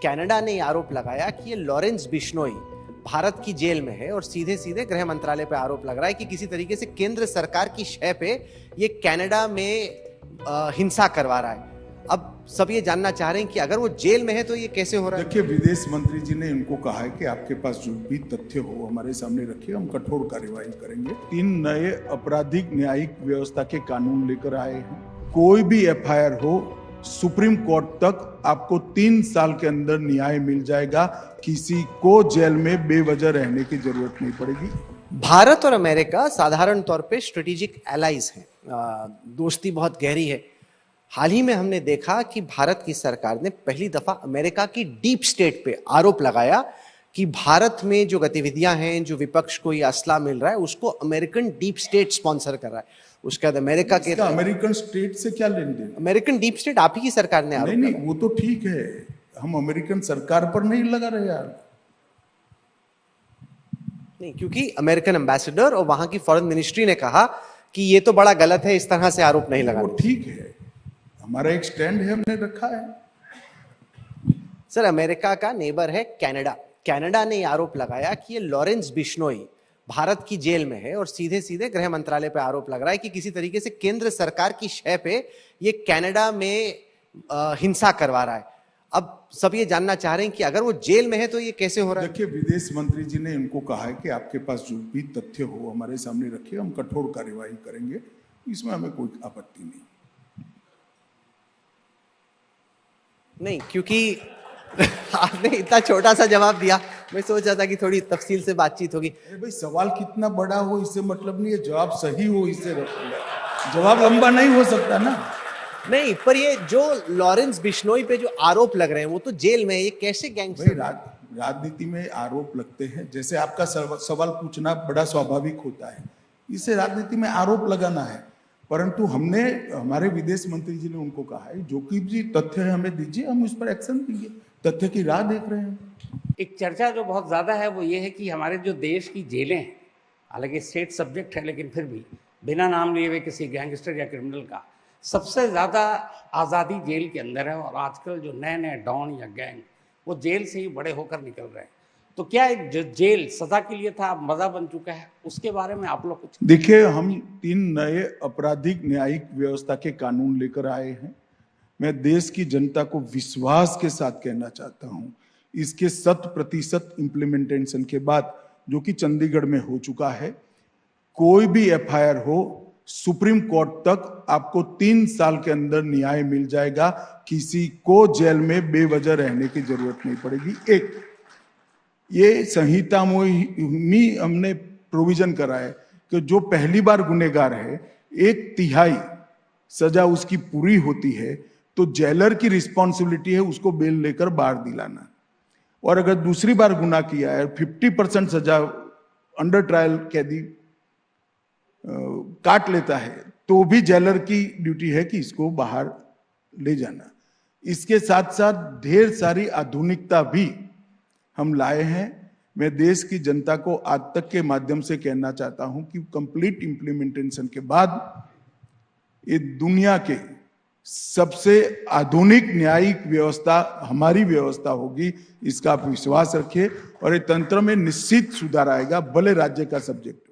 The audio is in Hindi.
कनाडा ने आरोप लगाया कि ये लॉरेंस बिश्नोई भारत की जेल में है और सीधे सीधे गृह मंत्रालय पे आरोप लग रहा है कि किसी तरीके से केंद्र सरकार की शय पे ये कनाडा में हिंसा करवा रहा है। अब सब ये जानना चाह रहे हैं कि अगर वो जेल में है तो ये कैसे हो रहा है। देखिए, विदेश मंत्री जी ने इनको कहा है कि आपके पास जो भी तथ्य हो हमारे सामने रखिए, हम कठोर कार्यवाही करेंगे। 3 नए आपराधिक न्यायिक व्यवस्था के कानून लेकर आए हैं। कोई भी एफआईआर हो, सुप्रीम कोर्ट तक आपको 3 साल के अंदर न्याय मिल जाएगा। किसी को जेल में बेवजह रहने की जरूरत नहीं पड़ेगी। भारत और अमेरिका साधारण तौर पे स्ट्रेटेजिक एलाइज हैं, दोस्ती बहुत गहरी है। हाल ही में हमने देखा कि भारत की सरकार ने पहली दफा अमेरिका की डीप स्टेट पे आरोप लगाया कि भारत में जो गतिविधियां हैं, जो विपक्ष को ये असला मिल रहा है, उसको अमेरिकन डीप स्टेट स्पॉन्सर कर रहा है। उसके बाद अमेरिका के अमेरिकन स्टेट से क्या लेन देन? अमेरिकन डीप स्टेट आप ही की सरकार ने आरोप नहीं, वो तो ठीक है, हम अमेरिकन सरकार पर नहीं लगा रहे यार। नहीं, क्योंकि अमेरिकन एम्बेसडर और वहां की फॉरेन मिनिस्ट्री ने कहा कि ये तो बड़ा गलत है, इस तरह से आरोप नहीं लगा। वो ठीक है, हमारा एक स्टैंड है, हमने रखा है। सर, अमेरिका का नेबर है कनाडा। कनाडा ने आरोप लगाया कि ये लॉरेंस बिश्नोई भारत की जेल में है और सीधे सीधे गृह मंत्रालय पे आरोप लग रहा है कि किसी तरीके से केंद्र सरकार की शय पे ये कनाडा में हिंसा करवा रहा है। अब सब ये जानना चाह रहे हैं कि अगर वो जेल में है तो ये कैसे हो रहा है। देखिए, विदेश मंत्री जी ने इनको कहा है कि आपके पास जो भी तथ्य हो हमारे सामने रखिए, हम कठोर कार्यवाही करेंगे। इसमें हमें कोई आपत्ति नहीं, क्योंकि आपने इतना छोटा सा जवाब दिया, मैं सोच रहा था कि थोड़ी तफसील से बातचीत होगी। अरे भाई, सवाल कितना बड़ा हो इससे मतलब नहीं है, जवाब सही हो इससे जवाब लंबा नहीं हो सकता ना। नहीं, पर ये जो लॉरेंस बिश्नोई पे जो आरोप लग रहे हैं वो तो जेल में है, ये कैसे गैंगस्टर? राजनीति में आरोप लगते हैं, जैसे आपका सवाल पूछना बड़ा स्वाभाविक होता है, इससे राजनीति में आरोप लगाना है। परंतु हमने, हमारे विदेश मंत्री जी ने उनको कहा है जो कि भी तथ्य है हमें दीजिए, हम उस पर एक्शन देंगे। तथ्य की राह देख रहे हैं। एक चर्चा जो बहुत ज़्यादा है वो ये है कि हमारे जो देश की जेलें हैं, हालांकि स्टेट सब्जेक्ट है, लेकिन फिर भी बिना नाम लिए हुए किसी गैंगस्टर या क्रिमिनल का सबसे ज़्यादा आज़ादी जेल के अंदर है। और आजकल जो नए नए डॉन या गैंग वो जेल से ही बड़े होकर निकल रहे हैं। तो क्या एक जो जेल सज़ा के लिए था अब मज़ा बन चुका है, उसके बारे में आप लोग कुछ? देखिए, हम 3 नए आपराधिक न्यायिक व्यवस्था के कानून लेकर आए हैं। मैं देश की जनता को विश्वास के साथ कहना चाहता हूं, इसके 100% इम्प्लीमेंटेशन के बाद, जो कि चंडीगढ़ में हो चुका है, कोई भी एफआईआर हो, सुप्रीम कोर्ट तक आपको 3 साल के अंदर न्याय मिल जाएगा। किसी को जेल में बेवजह रहने की जरूरत नहीं पड़ेगी। एक ये संहिता में हमने प्रोविजन करा है कि जो पहली बार गुनहगार है, 1/3 सजा उसकी पूरी होती है तो जेलर की रिस्पॉन्सिबिलिटी है उसको बेल लेकर बाहर दिलाना। और अगर दूसरी बार गुनाह किया है, 50% सजा अंडर ट्रायल कैदी काट लेता है, तो भी जेलर की ड्यूटी है कि इसको बाहर ले जाना। इसके साथ साथ ढेर सारी आधुनिकता भी हम लाए हैं। मैं देश की जनता को आज तक के माध्यम से कहना चाहता हूं कि कंप्लीट इंप्लीमेंटेशन के बाद ये दुनिया के सबसे आधुनिक न्यायिक व्यवस्था हमारी व्यवस्था होगी, इसका आप विश्वास रखिए। और ये तंत्र में निश्चित सुधार आएगा, भले राज्य का सब्जेक्ट।